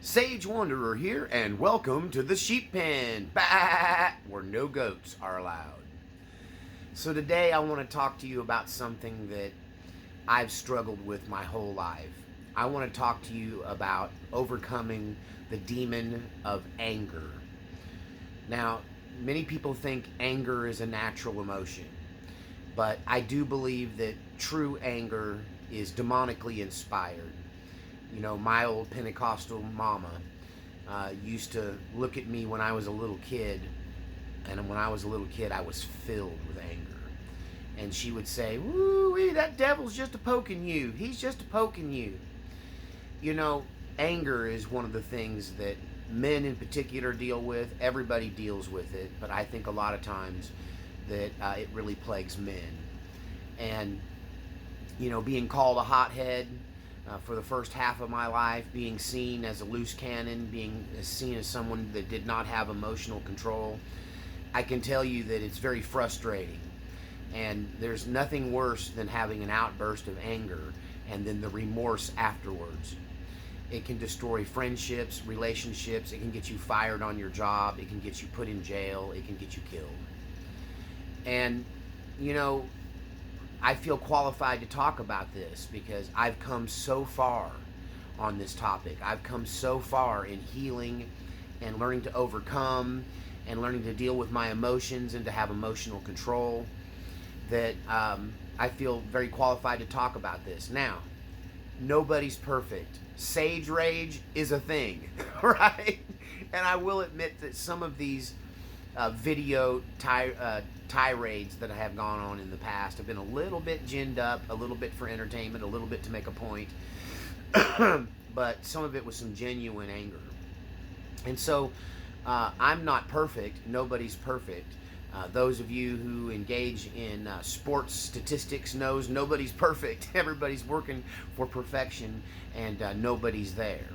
Sage Wanderer here, and welcome to the sheep pen, bah, where no goats are allowed. So today I want to talk to you about something that I've struggled with my whole life. I want to talk to you about overcoming the demon of anger. Now, many people think anger is a natural emotion, but I do believe that true anger is demonically inspired. You know, my old Pentecostal mama used to look at me when I was a little kid, and when I was a little kid, I was filled with anger. And she would say, "Woo, that devil's just a poking you. He's just a poking you." You know, anger is one of the things that men in particular deal with. Everybody deals with it, but I think a lot of times that it really plagues men. And, you know, being called a hothead, for the first half of my life, being seen as a loose cannon, being seen as someone that did not have emotional control, I can tell you that it's very frustrating. And there's nothing worse than having an outburst of anger and then the remorse afterwards. It can destroy friendships, relationships. It can get you fired on your job. It can get you put in jail. It can get you killed. And, you know, I feel qualified to talk about this because I've come so far on this topic. I've come so far in healing and learning to overcome and learning to deal with my emotions and to have emotional control that I feel very qualified to talk about this. Now, nobody's perfect. Sage rage is a thing, right? And I will admit that some of these video tirades that have gone on in the past have been a little bit ginned up, a little bit for entertainment, a little bit to make a point, but some of it was some genuine anger. And so I'm not perfect. Nobody's perfect. Those of you who engage in sports statistics knows nobody's perfect. Everybody's working for perfection, and nobody's there.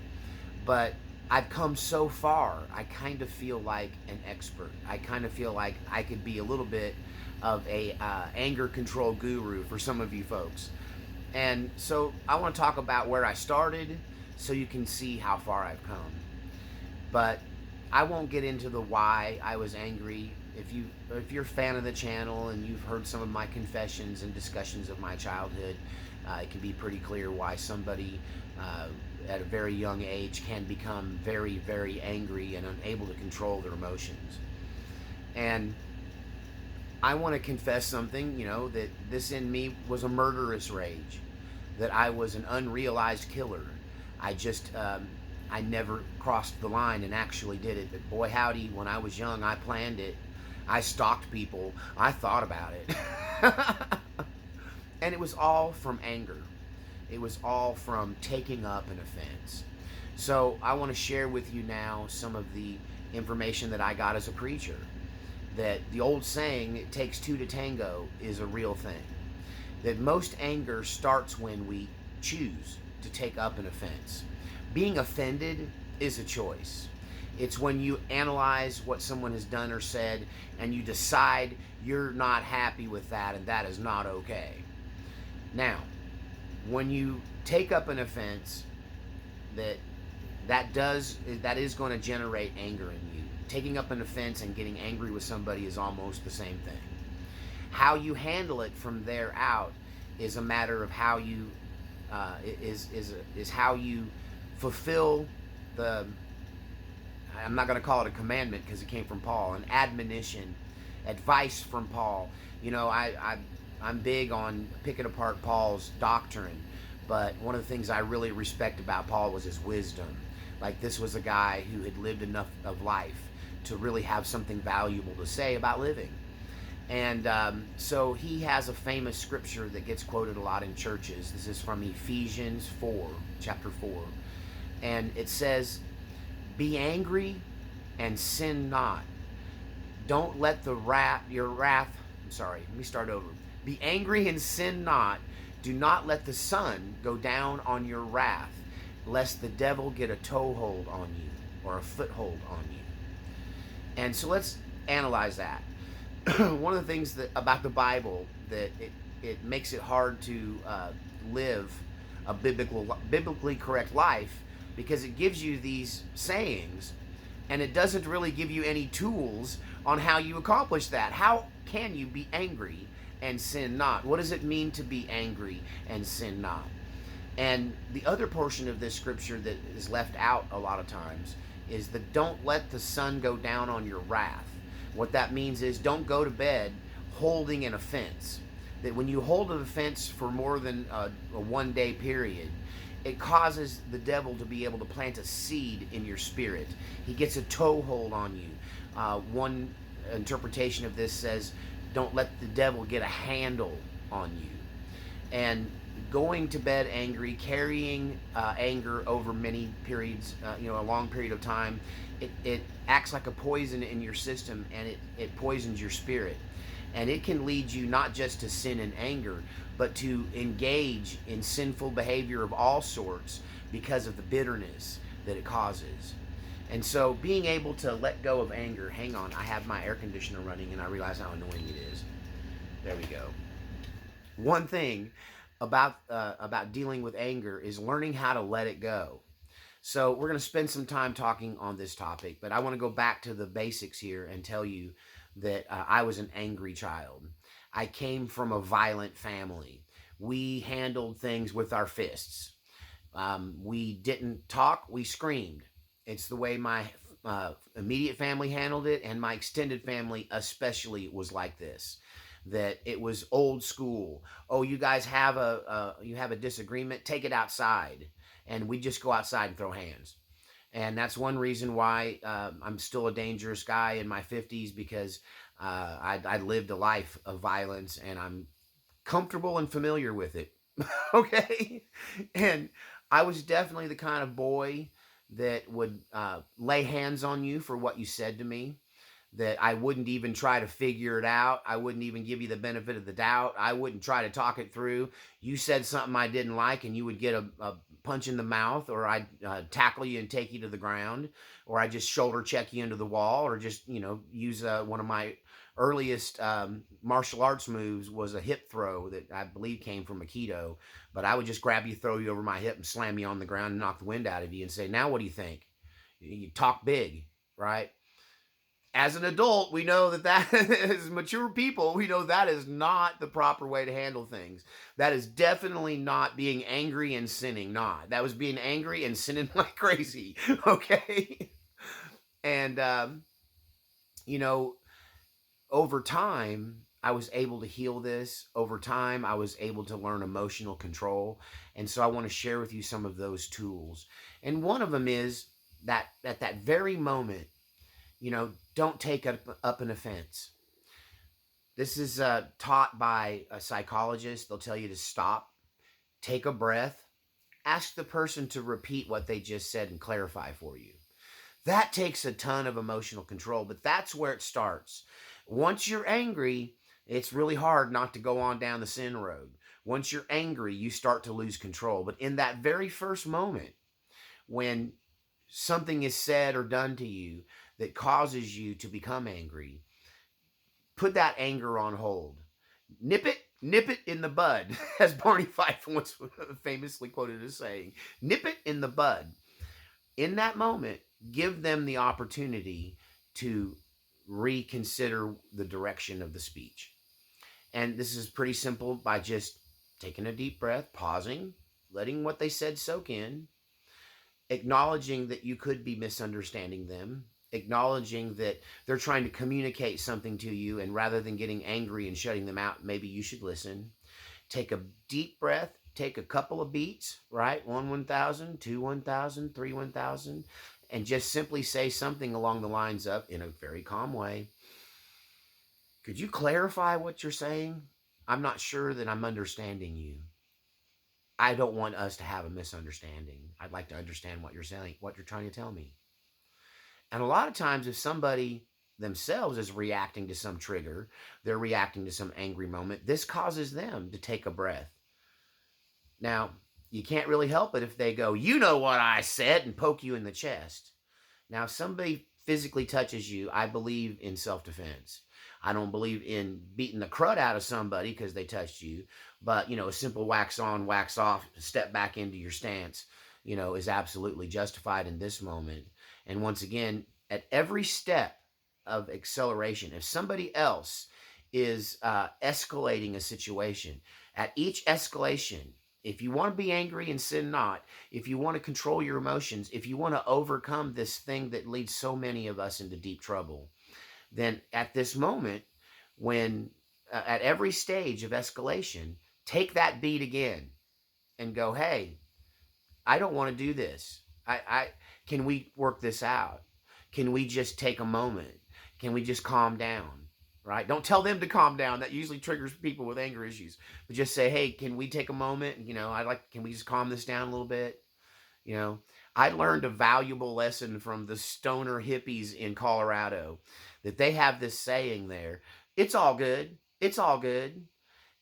But I've come so far, I kind of feel like an expert. I kind of feel like I could be a little bit of a anger control guru for some of you folks. And so I want to talk about where I started so you can see how far I've come. But I won't get into the why I was angry. If you're a fan of the channel and you've heard some of my confessions and discussions of my childhood, it can be pretty clear why somebody at a very young age can become very, very angry and unable to control their emotions. And I want to confess something, you know, that this in me was a murderous rage, that I was an unrealized killer. I never crossed the line and actually did it, but boy howdy, when I was young, I planned it. I stalked people. I thought about it. And it was all from anger. It was all from taking up an offense. So I want to share with you now some of the information that I got as a preacher. That the old saying, "It takes two to tango," is a real thing. That most anger starts when we choose to take up an offense. Being offended is a choice. It's when you analyze what someone has done or said and you decide you're not happy with that and that is not okay. Now, when you take up an offense, that is going to generate anger in you. Taking up an offense and getting angry with somebody is almost the same thing. How you handle it from there out is a matter of how you is how you fulfill the, I'm not going to call it a commandment because it came from Paul, an admonition, advice from Paul. You know, I'm big on picking apart Paul's doctrine, but one of the things I really respect about Paul was his wisdom. Like, this was a guy who had lived enough of life to really have something valuable to say about living. And so he has a famous scripture that gets quoted a lot in churches. This is from Ephesians 4, chapter 4. And it says, "Be angry and sin not. Don't let your wrath, let me start over. Be angry and sin not. Do not let the sun go down on your wrath, lest the devil get a toehold on you," or a foothold on you. And so let's analyze that. One of the things about the Bible that it makes it hard to live a biblically correct life because it gives you these sayings and it doesn't really give you any tools on how you accomplish that. How can you be angry and sin not? What does it mean to be angry and sin not? And the other portion of this scripture that is left out a lot of times is the don't let the sun go down on your wrath. What that means is don't go to bed holding an offense. That when you hold an offense for more than a 1 day period, it causes the devil to be able to plant a seed in your spirit. He gets a toehold on you. One interpretation of this says, don't let the devil get a handle on you. And going to bed angry, carrying anger over many periods, a long period of time, it acts like a poison in your system, and it poisons your spirit. And it can lead you not just to sin and anger, but to engage in sinful behavior of all sorts because of the bitterness that it causes. And so being able to let go of anger, hang on, I have my air conditioner running and I realize how annoying it is. There we go. One thing about dealing with anger is learning how to let it go. So we're going to spend some time talking on this topic, but I want to go back to the basics here and tell you that I was an angry child. I came from a violent family. We handled things with our fists. We didn't talk, we screamed. It's the way my immediate family handled it, and my extended family especially was like this. That it was old school. Oh, you guys have a disagreement, take it outside. And we just go outside and throw hands. And that's one reason why I'm still a dangerous guy in my 50s, because I lived a life of violence and I'm comfortable and familiar with it. Okay? And I was definitely the kind of boy that would lay hands on you for what you said to me, that I wouldn't even try to figure it out. I wouldn't even give you the benefit of the doubt. I wouldn't try to talk it through. You said something I didn't like and you would get a punch in the mouth, or I'd tackle you and take you to the ground, or I'd just shoulder check you into the wall, or just, use one of my earliest martial arts moves was a hip throw that I believe came from Aikido. But I would just grab you, throw you over my hip and slam you on the ground and knock the wind out of you and say, now what do you think? You talk big, right? As an adult, we know that as mature people, we know that is not the proper way to handle things. That is definitely not being angry and sinning. Not. That was being angry and sinning like crazy. Okay. And, over time, I was able to heal this. Over time, I was able to learn emotional control. And so I want to share with you some of those tools. And one of them is that at that very moment, don't take up an offense. This is taught by a psychologist. They'll tell you to stop, take a breath, ask the person to repeat what they just said and clarify for you. That takes a ton of emotional control, but that's where it starts. Once you're angry, it's really hard not to go on down the sin road. Once you're angry, you start to lose control. But in that very first moment, when something is said or done to you that causes you to become angry, put that anger on hold. Nip it in the bud, as Barney Fife once famously quoted as saying. Nip it in the bud. In that moment, give them the opportunity to reconsider the direction of the speech. And this is pretty simple, by just taking a deep breath, pausing, letting what they said soak in, acknowledging that you could be misunderstanding them, acknowledging that they're trying to communicate something to you, and rather than getting angry and shutting them out, maybe you should listen. Take a deep breath, take a couple of beats, right? 1,000, 2, 1,000, 3, 1,000, and just simply say something along the lines of, in a very calm way, could you clarify what you're saying? I'm not sure that I'm understanding you. I don't want us to have a misunderstanding. I'd like to understand what you're saying, what you're trying to tell me. And a lot of times, if somebody themselves is reacting to some trigger, they're reacting to some angry moment, this causes them to take a breath. Now, you can't really help it if they go, you know what I said, and poke you in the chest. Now, if somebody physically touches you, I believe in self-defense. I don't believe in beating the crud out of somebody because they touched you. But, a simple wax on, wax off, step back into your stance is absolutely justified in this moment. And once again, at every step of acceleration, if somebody else is escalating a situation, at each escalation, if you want to be angry and sin not, if you want to control your emotions, if you want to overcome this thing that leads so many of us into deep trouble, then at this moment, when at every stage of escalation, take that beat again and go, hey, I don't want to do this. I can we work this out? Can we just take a moment? Can we just calm down? Right? Don't tell them to calm down. That usually triggers people with anger issues. But just say, hey, can we take a moment? Can we just calm this down a little bit? You know, I learned a valuable lesson from the stoner hippies in Colorado that they have this saying there. It's all good. It's all good.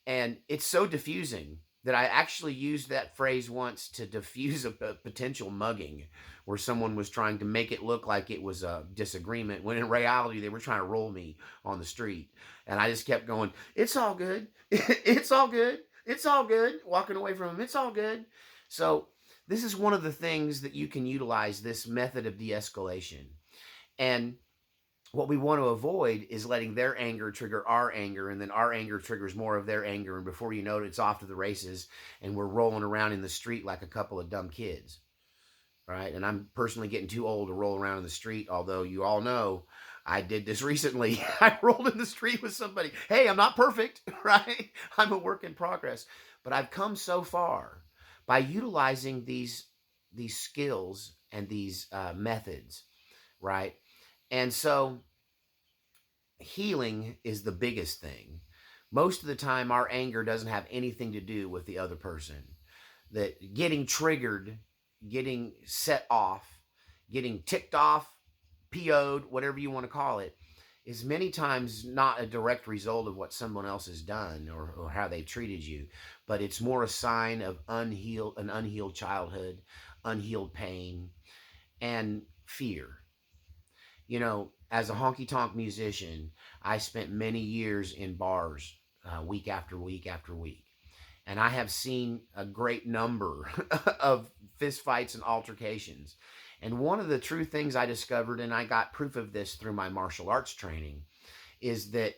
And it's so diffusing that I actually used that phrase once to diffuse a potential mugging where someone was trying to make it look like it was a disagreement when in reality they were trying to roll me on the street. And I just kept going, it's all good. It's all good. It's all good. Walking away from them. It's all good. So this is one of the things that you can utilize, this method of de-escalation. And what we want to avoid is letting their anger trigger our anger, and then our anger triggers more of their anger, and before you know it, it's off to the races, and we're rolling around in the street like a couple of dumb kids, right? And I'm personally getting too old to roll around in the street, although you all know I did this recently. I rolled in the street with somebody. Hey, I'm not perfect, right? I'm a work in progress, but I've come so far by utilizing these skills and these methods, right? And so healing is the biggest thing. Most of the time, our anger doesn't have anything to do with the other person. That getting triggered, getting set off, getting ticked off, PO'd, whatever you want to call it, is many times not a direct result of what someone else has done or how they've treated you, but it's more a sign of an unhealed childhood, unhealed pain, and fear. As a honky tonk musician, I spent many years in bars, week after week after week. And I have seen a great number of fistfights and altercations. And one of the true things I discovered, and I got proof of this through my martial arts training, is that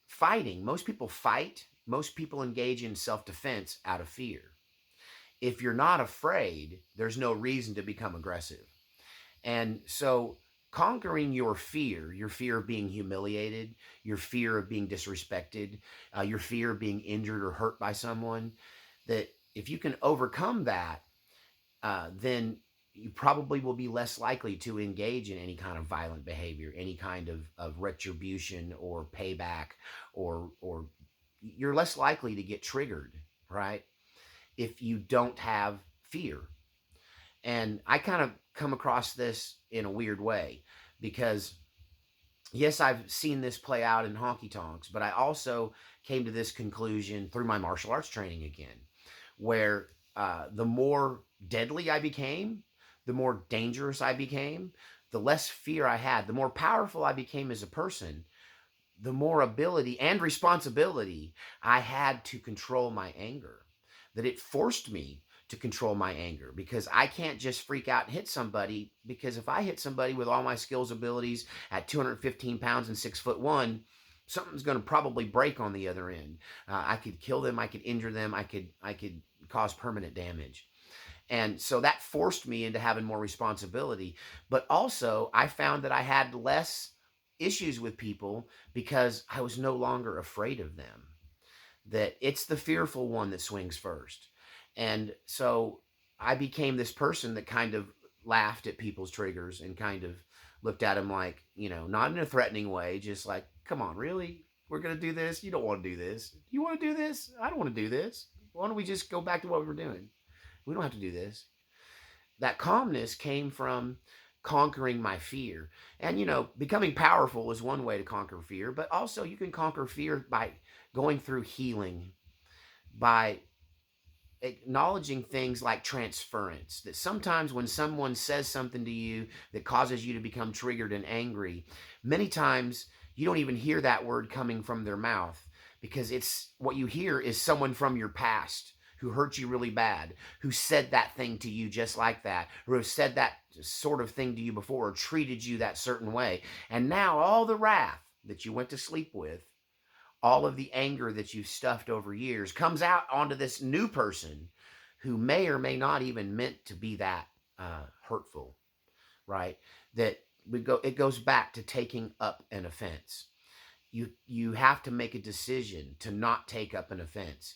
fighting, most people fight, most people engage in self defense out of fear. If you're not afraid, there's no reason to become aggressive. And so conquering your fear of being humiliated, your fear of being disrespected, your fear of being injured or hurt by someone, that if you can overcome that, then you probably will be less likely to engage in any kind of violent behavior, any kind of retribution or payback, or you're less likely to get triggered, right? If you don't have fear. And I kind of come across this in a weird way because, yes, I've seen this play out in honky tonks, but I also came to this conclusion through my martial arts training again, where the more deadly I became, the more dangerous I became, the less fear I had, the more powerful I became as a person, the more ability and responsibility I had to control my anger. That it forced me to control my anger because I can't just freak out and hit somebody, because if I hit somebody with all my skills, abilities at 215 pounds and 6'1", something's going to probably break on the other end. I could kill them. I could injure them. I could cause permanent damage. And so that forced me into having more responsibility. But also I found that I had less issues with people because I was no longer afraid of them. That it's the fearful one that swings first. And so I became this person that kind of laughed at people's triggers and kind of looked at them like, not in a threatening way, just like, come on, really? We're going to do this? You don't want to do this. You want to do this? I don't want to do this. Why don't we just go back to what we were doing? We don't have to do this. That calmness came from conquering my fear. And, becoming powerful is one way to conquer fear, but also you can conquer fear by going through healing, by acknowledging things like transference. That sometimes when someone says something to you that causes you to become triggered and angry, many times you don't even hear that word coming from their mouth, because it's what you hear is someone from your past who hurt you really bad, who said that thing to you just like that, or have said that sort of thing to you before, or treated you that certain way. And now all the wrath that you went to sleep with, all of the anger that you've stuffed over years comes out onto this new person who may or may not even meant to be that hurtful, right? That it goes back to taking up an offense. You have to make a decision to not take up an offense.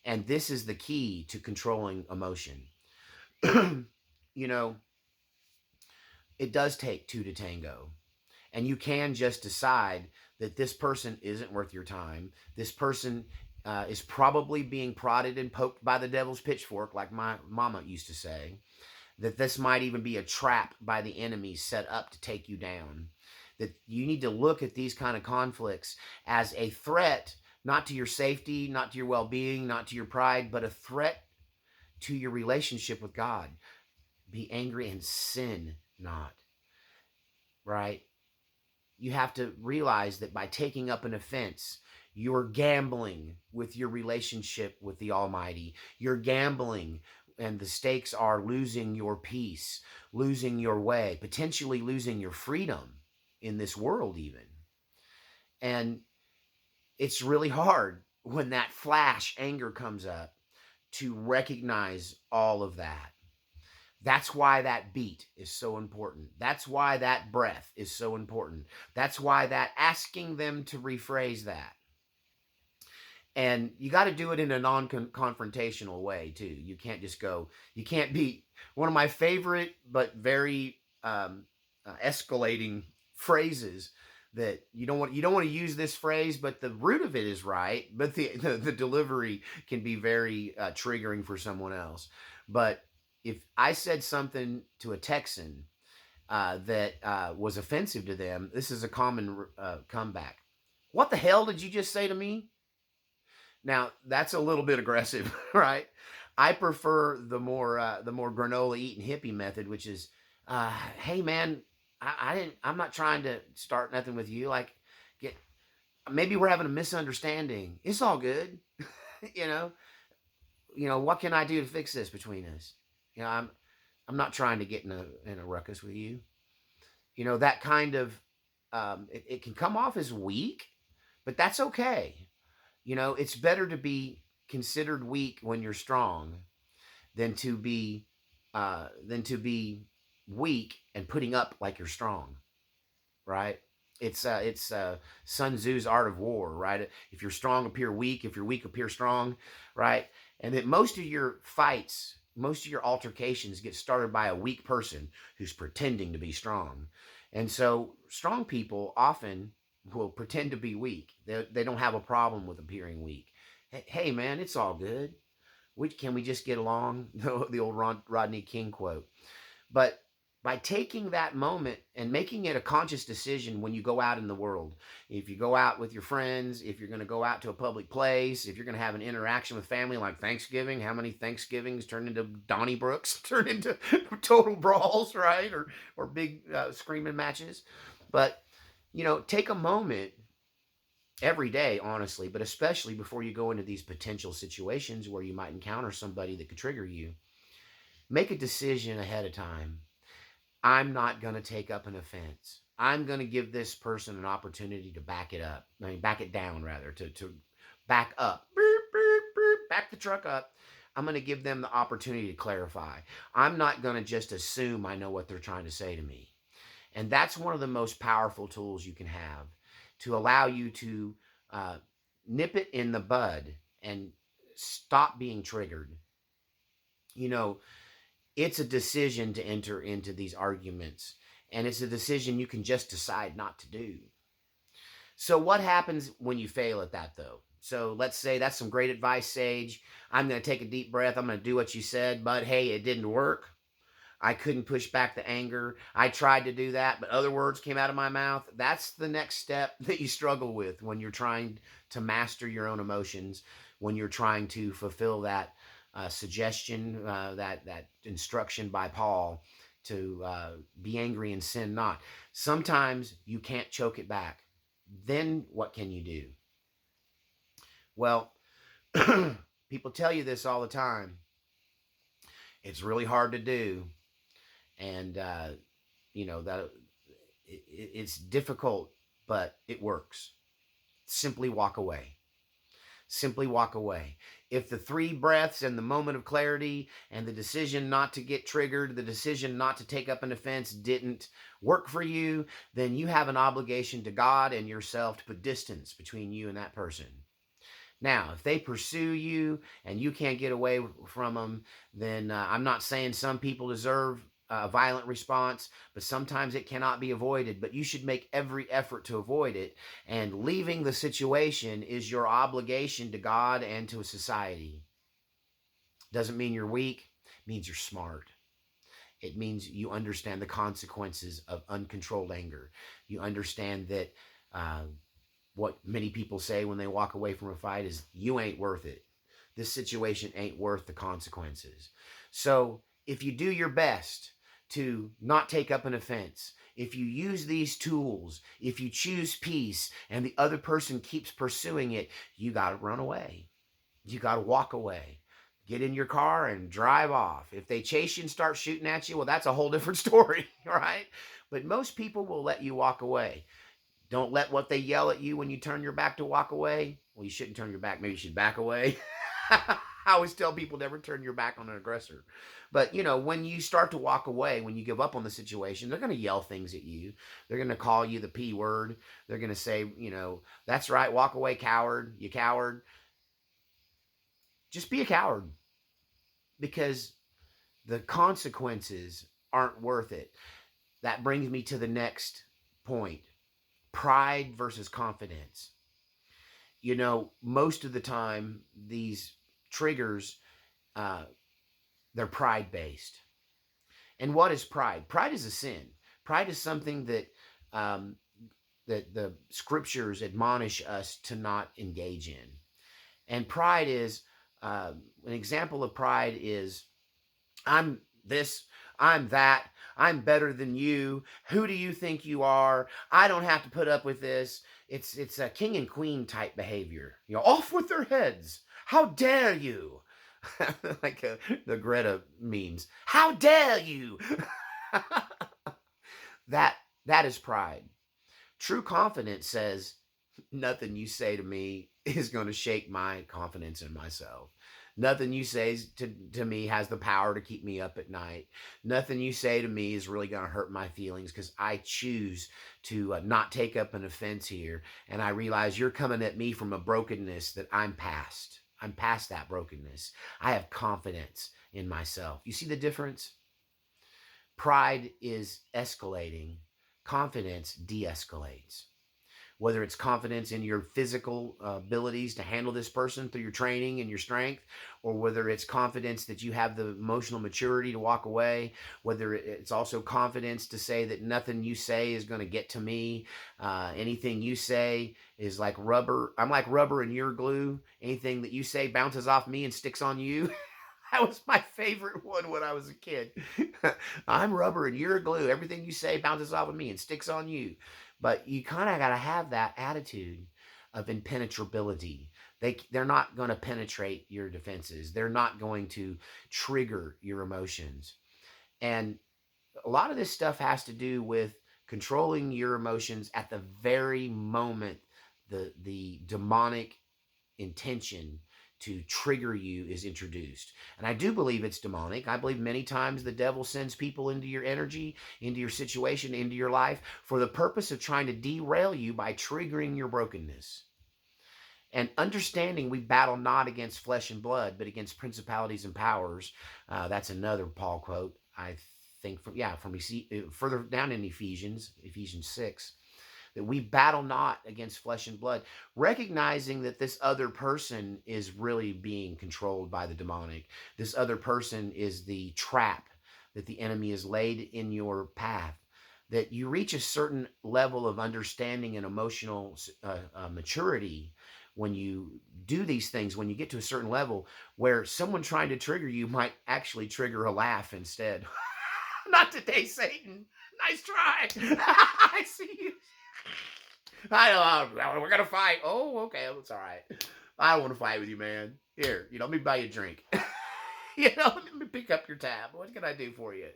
And this is the key to controlling emotion. You know, it does take two to tango. And you can just decide that this person isn't worth your time. This person is probably being prodded and poked by the devil's pitchfork, like my mama used to say. That this might even be a trap by the enemy set up to take you down. That you need to look at these kind of conflicts as a threat, not to your safety, not to your well-being, not to your pride, but a threat to your relationship with God. Be angry and sin not, right? You have to realize that by taking up an offense, you're gambling with your relationship with the Almighty. You're gambling, and the stakes are losing your peace, losing your way, potentially losing your freedom in this world even. And it's really hard when that flash anger comes up to recognize all of that. That's why that beat is so important. That's why that breath is so important. That's why that asking them to rephrase that. And you got to do it in a non-confrontational way too. You can't just go, you can't be one of my favorite but very escalating phrases that you don't want to use this phrase, but the root of it is right, but the delivery can be very triggering for someone else. But if I said something to a Texan that was offensive to them, this is a common comeback. What the hell did you just say to me? Now that's a little bit aggressive, right? I prefer the more granola eating hippie method, which is, hey man, I'm not trying to start nothing with you. Like, maybe we're having a misunderstanding. It's all good, you know. What can I do to fix this between us? I'm not trying to get in a ruckus with you. That kind of it can come off as weak, but that's okay. It's better to be considered weak when you're strong than to be weak and putting up like you're strong, right? It's Sun Tzu's Art of War, right? If you're strong, appear weak. If you're weak, appear strong, right? And that most of your fights, most of your altercations get started by a weak person who's pretending to be strong. And so strong people often will pretend to be weak. They don't have a problem with appearing weak. Hey man, it's all good. Can we just get along? The old Rodney King quote. But by taking that moment and making it a conscious decision when you go out in the world, if you go out with your friends, if you're going to go out to a public place, if you're going to have an interaction with family like Thanksgiving, how many Thanksgivings turn into Donnybrooks, turn into total brawls, right? Or big screaming matches. But, take a moment every day, honestly, but especially before you go into these potential situations where you might encounter somebody that could trigger you. Make a decision ahead of time. I'm not going to take up an offense. I'm going to give this person an opportunity to back it down rather, to back up, back the truck up. I'm going to give them the opportunity to clarify. I'm not going to just assume I know what they're trying to say to me. And that's one of the most powerful tools you can have to allow you to nip it in the bud and stop being triggered. It's a decision to enter into these arguments, and it's a decision you can just decide not to do. So what happens when you fail at that, though? So let's say that's some great advice, Sage. I'm going to take a deep breath. I'm going to do what you said, but hey, it didn't work. I couldn't push back the anger. I tried to do that, but other words came out of my mouth. That's the next step that you struggle with when you're trying to master your own emotions, when you're trying to fulfill that suggestion, that instruction by Paul to be angry and sin not. Sometimes you can't choke it back. Then what can you do? Well, People tell you this all the time. It's really hard to do, and that it's difficult, but it works. Simply walk away. Simply walk away. If the 3 breaths and the moment of clarity and the decision not to get triggered, the decision not to take up an offense didn't work for you, then you have an obligation to God and yourself to put distance between you and that person. Now, if they pursue you and you can't get away from them, then I'm not saying some people deserve a violent response, but sometimes it cannot be avoided. But you should make every effort to avoid it. And leaving the situation is your obligation to God and to a society. Doesn't mean you're weak, it means you're smart. It means you understand the consequences of uncontrolled anger. You understand that what many people say when they walk away from a fight is, you ain't worth it. This situation ain't worth the consequences. So if you do your best to not take up an offense, if you use these tools, if you choose peace and the other person keeps pursuing it, you got to run away. You got to walk away. Get in your car and drive off. If they chase you and start shooting at you, well, that's a whole different story, right? But most people will let you walk away. Don't let what they yell at you when you turn your back to walk away. Well, you shouldn't turn your back. Maybe you should back away. I always tell people never turn your back on an aggressor. But, when you start to walk away, when you give up on the situation, they're going to yell things at you. They're going to call you the P word. They're going to say, that's right, walk away, coward, you coward. Just be a coward, because the consequences aren't worth it. That brings me to the next point. Pride versus confidence. Most of the time, these triggers, they're pride based. And what is pride? Pride is a sin. Pride is something that that the scriptures admonish us to not engage in. And pride is an example of pride is, I'm this, I'm that, I'm better than you. Who do you think you are? I don't have to put up with this. It's a king and queen type behavior. Off with their heads. How dare you? Like the Greta memes. How dare you? that is pride. True confidence says, nothing you say to me is going to shake my confidence in myself. Nothing you say to me has the power to keep me up at night. Nothing you say to me is really going to hurt my feelings, because I choose to not take up an offense here. And I realize you're coming at me from a brokenness that I'm past. I'm past that brokenness. I have confidence in myself. You see the difference? Pride is escalating. Confidence de-escalates. Whether it's confidence in your physical abilities to handle this person through your training and your strength, or whether it's confidence that you have the emotional maturity to walk away, whether it's also confidence to say that nothing you say is going to get to me. Anything you say is like rubber. I'm like rubber and you're glue. Anything that you say bounces off me and sticks on you. That was my favorite one when I was a kid. I'm rubber and you're glue. Everything you say bounces off of me and sticks on you. But you kind of got to have that attitude of impenetrability. They're not going to penetrate your defenses. They're not going to trigger your emotions. And a lot of this stuff has to do with controlling your emotions at the very moment the demonic intention to trigger you is introduced. And I do believe it's demonic. I believe many times the devil sends people into your energy, into your situation, into your life for the purpose of trying to derail you by triggering your brokenness. And understanding we battle not against flesh and blood, but against principalities and powers. That's another Paul quote, I think, from further down in Ephesians 6. That we battle not against flesh and blood, recognizing that this other person is really being controlled by the demonic. This other person is the trap that the enemy has laid in your path. That you reach a certain level of understanding and emotional maturity when you do these things, when you get to a certain level where someone trying to trigger you might actually trigger a laugh instead. Not today, Satan. Nice try. I see you. I know, we're going to fight. Oh, okay, it's all right. I don't want to fight with you, man. Here, let me buy you a drink. Let me pick up your tab. What can I do for you?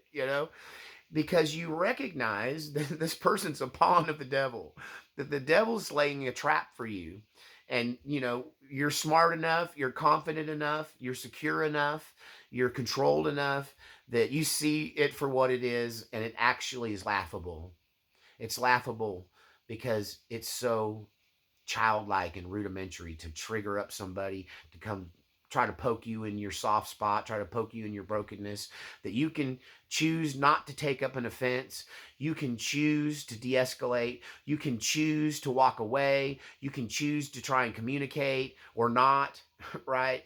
Because you recognize that this person's a pawn of the devil, that the devil's laying a trap for you. And, you're smart enough, you're confident enough, you're secure enough, you're controlled enough that you see it for what it is, and it actually is laughable. It's laughable because it's so childlike and rudimentary to trigger up somebody to come try to poke you in your soft spot, try to poke you in your brokenness, that you can choose not to take up an offense. You can choose to de escalate. You can choose to walk away. You can choose to try and communicate or not, right?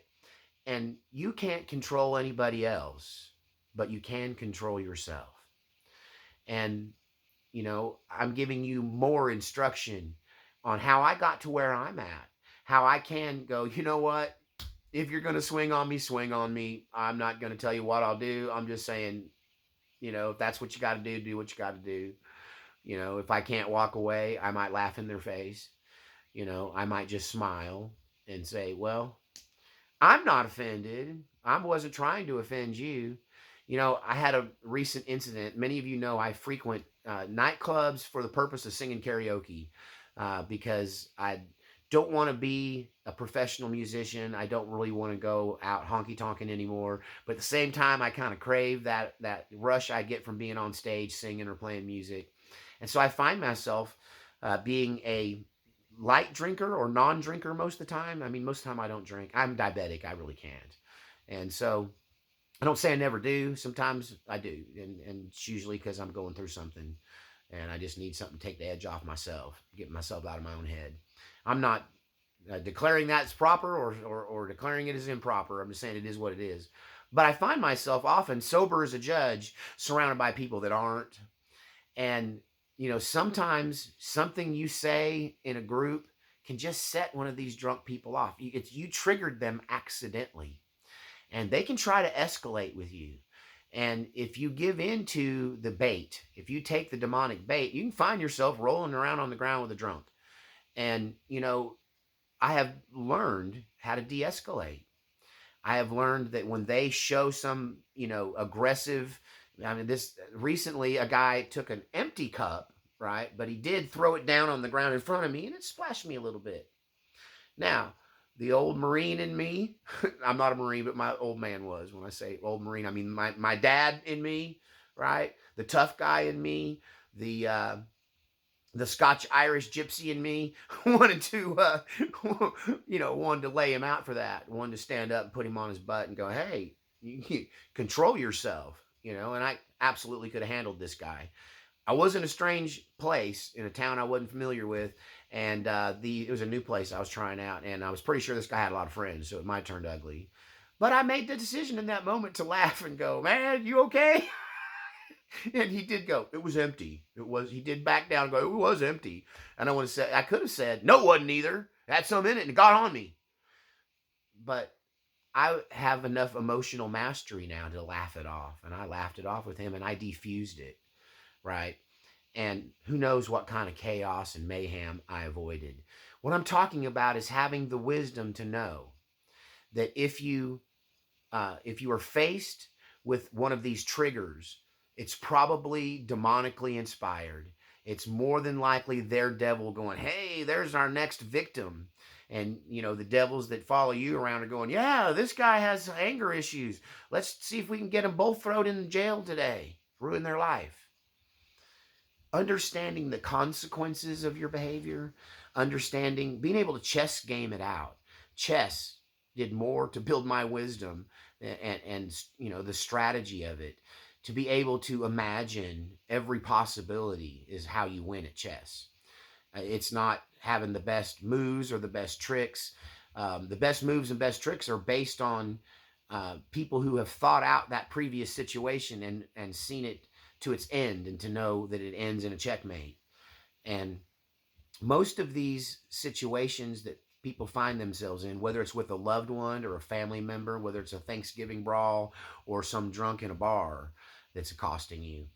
And you can't control anybody else, but you can control yourself. And I'm giving you more instruction on how I got to where I'm at, how I can go, you know what? If you're going to swing on me, swing on me. I'm not going to tell you what I'll do. I'm just saying, if that's what you got to do what you got to do. If I can't walk away, I might laugh in their face. I might just smile and say, well, I'm not offended. I wasn't trying to offend you. I had a recent incident. Many of you know I frequent nightclubs for the purpose of singing karaoke because I don't want to be a professional musician. I don't really want to go out honky tonking anymore. But at the same time, I kind of crave that rush I get from being on stage singing or playing music. And so I find myself being a light drinker or non-drinker most of the time. I mean, most of the time I don't drink. I'm diabetic. I really can't. And so I don't say I never do. Sometimes I do. And it's usually because I'm going through something and I just need something to take the edge off myself, get myself out of my own head. I'm not declaring that's proper or declaring it as improper. I'm just saying it is what it is. But I find myself often sober as a judge, surrounded by people that aren't. And sometimes something you say in a group can just set one of these drunk people off. You triggered them accidentally, and they can try to escalate with you. And if you give in to the bait, if you take the demonic bait, you can find yourself rolling around on the ground with a drunk. And I have learned how to de-escalate. I have learned that when they show some, aggressive, I mean, this recently a guy took an empty cup, right? But he did throw it down on the ground in front of me and it splashed me a little bit. Now, the old Marine in me, I'm not a Marine, but my old man was. When I say old Marine, I mean my dad in me, right? The tough guy in me, the Scotch Irish gypsy in me wanted to, wanted to lay him out for that. Wanted to stand up and put him on his butt and go, hey, you control yourself, And I absolutely could have handled this guy. I was in a strange place in a town I wasn't familiar with, and it was a new place I was trying out, and I was pretty sure this guy had a lot of friends, so it might turn ugly. But I made the decision in that moment to laugh and go, man, you okay? And he did go, it was empty. He did back down and go, it was empty. And I could have said, no, it wasn't either. It had some in it and it got on me. But I have enough emotional mastery now to laugh it off. And I laughed it off with him and I defused it, right? And who knows what kind of chaos and mayhem I avoided. What I'm talking about is having the wisdom to know that if you are faced with one of these triggers, it's probably demonically inspired. It's more than likely their devil going, hey, there's our next victim. And, the devils that follow you around are going, yeah, this guy has anger issues. Let's see if we can get them both thrown in jail today, ruin their life. Understanding the consequences of your behavior, being able to chess game it out. Chess did more to build my wisdom and the strategy of it. To be able to imagine every possibility is how you win at chess. It's not having the best moves or the best tricks. The best moves and best tricks are based on people who have thought out that previous situation and seen it to its end, and to know that it ends in a checkmate. And most of these situations that people find themselves in, whether it's with a loved one or a family member, whether it's a Thanksgiving brawl or some drunk in a bar that's accosting you,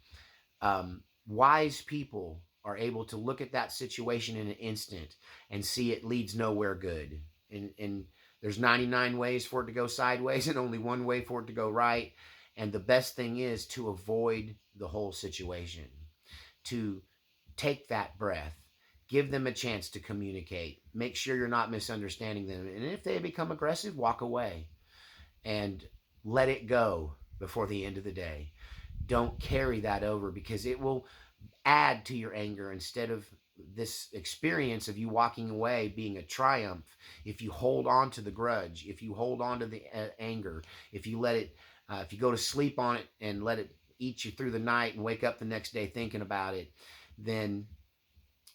wise people are able to look at that situation in an instant and see it leads nowhere good. And There's 99 ways for it to go sideways and only one way for it to go right. And the best thing is to avoid the whole situation, to take that breath, give them a chance to communicate, make sure you're not misunderstanding them. And if they become aggressive, walk away and let it go before the end of the day. Don't carry that over, because it will add to your anger instead of this experience of you walking away being a triumph. If you hold on to the grudge, if you hold on to the anger, if you let it, if you go to sleep on it and let it eat you through the night and wake up the next day thinking about it, then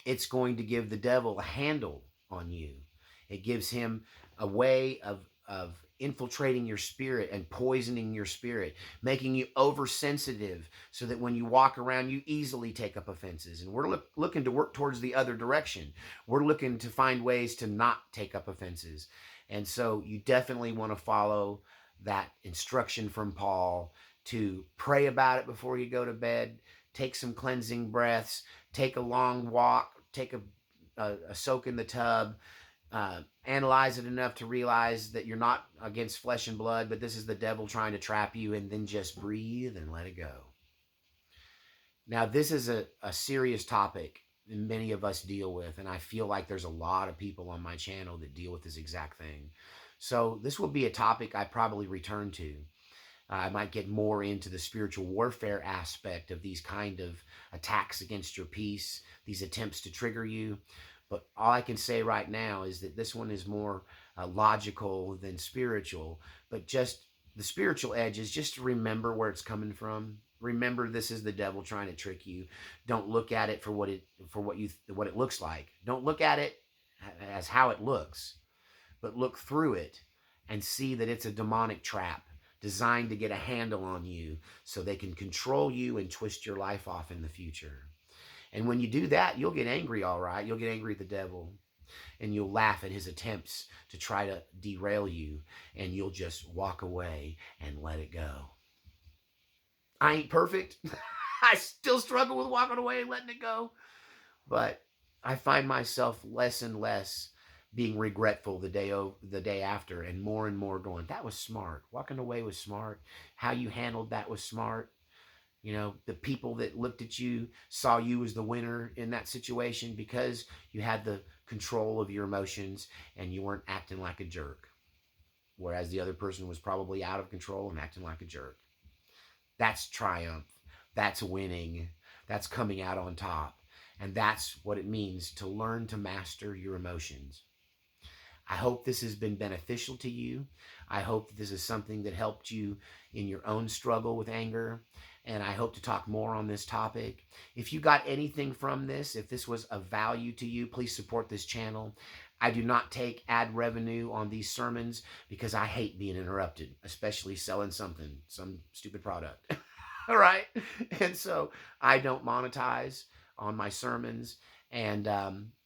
it's going to give the devil a handle on you. It gives him a way of infiltrating your spirit and poisoning your spirit, making you oversensitive so that when you walk around, you easily take up offenses. And we're looking to work towards the other direction. We're looking to find ways to not take up offenses. And so you definitely want to follow that instruction from Paul to pray about it before you go to bed, take some cleansing breaths, take a long walk, take a soak in the tub, analyze it enough to realize that you're not against flesh and blood, but this is the devil trying to trap you, and then just breathe and let it go. Now, this is a serious topic that many of us deal with, and I feel like there's a lot of people on my channel that deal with this exact thing. So this will be a topic I probably return to. I might get more into the spiritual warfare aspect of these kind of attacks against your peace, these attempts to trigger you. But all I can say right now is that this one is more logical than spiritual. But just the spiritual edge is just to remember where it's coming from. Remember, this is the devil trying to trick you. Don't look at it for what it looks like. Don't look at it as how it looks, but look through it and see that it's a demonic trap designed to get a handle on you so they can control you and twist your life off in the future. And when you do that, you'll get angry, all right. You'll get angry at the devil, and you'll laugh at his attempts to try to derail you, and you'll just walk away and let it go. I ain't perfect. I still struggle with walking away and letting it go. But I find myself less and less being regretful the day after, and more going, that was smart. Walking away was smart. How you handled that was smart. You know, the people that looked at you saw you as the winner in that situation because you had the control of your emotions and you weren't acting like a jerk. Whereas the other person was probably out of control and acting like a jerk. That's triumph. That's winning. That's coming out on top. And that's what it means to learn to master your emotions. I hope this has been beneficial to you. I hope that this is something that helped you in your own struggle with anger. And I hope to talk more on this topic. If you got anything from this, if this was of value to you, please support this channel. I do not take ad revenue on these sermons because I hate being interrupted, especially selling some stupid product. All right? And so I don't monetize on my sermons. And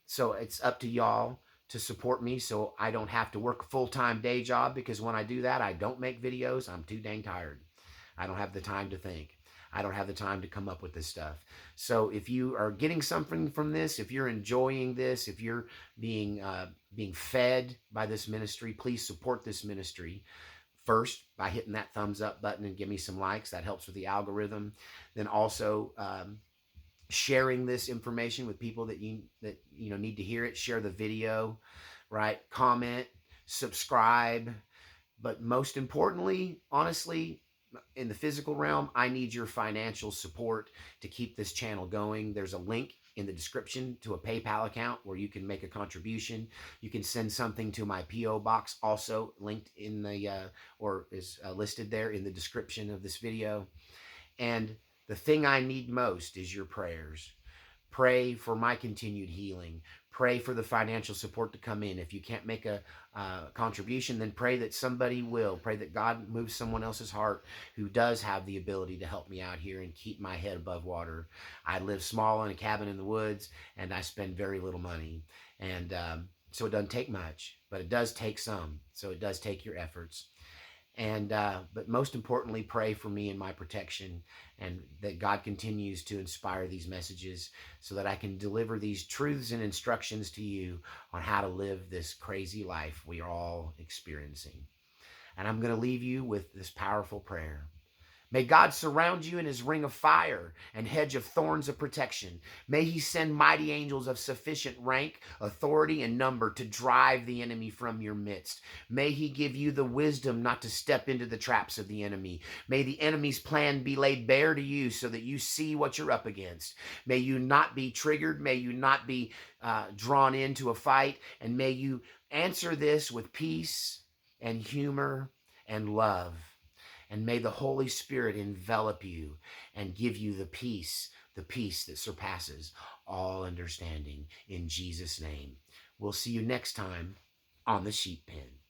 so it's up to y'all to support me so I don't have to work a full-time day job, because when I do that, I don't make videos. I'm too dang tired. I don't have the time to think. I don't have the time to come up with this stuff. So if you are getting something from this, if you're enjoying this, if you're being fed by this ministry, please support this ministry. First, by hitting that thumbs up button and give me some likes. That helps with the algorithm. Then also sharing this information with people that you need to hear it. Share the video, right? Comment, subscribe. But most importantly, honestly, in the physical realm, I need your financial support to keep this channel going. There's a link in the description to a PayPal account where you can make a contribution. You can send something to my P.O. box, also linked in the or is listed there in the description of this video. And the thing I need most is your prayers. Pray for my continued healing. Pray for the financial support to come in. If you can't make a contribution, then pray that somebody will. Pray that God moves someone else's heart who does have the ability to help me out here and keep my head above water. I live small in a cabin in the woods, and I spend very little money. And so it doesn't take much, but it does take some. So it does take your efforts. And but most importantly, pray for me and my protection, and that God continues to inspire these messages so that I can deliver these truths and instructions to you on how to live this crazy life we are all experiencing. And I'm going to leave you with this powerful prayer. May God surround you in his ring of fire and hedge of thorns of protection. May he send mighty angels of sufficient rank, authority, and number to drive the enemy from your midst. May he give you the wisdom not to step into the traps of the enemy. May the enemy's plan be laid bare to you so that you see what you're up against. May you not be triggered. May you not be drawn into a fight. And may you answer this with peace and humor and love. And may the Holy Spirit envelop you and give you the peace that surpasses all understanding. In Jesus' name. We'll see you next time on the Sheep Pen.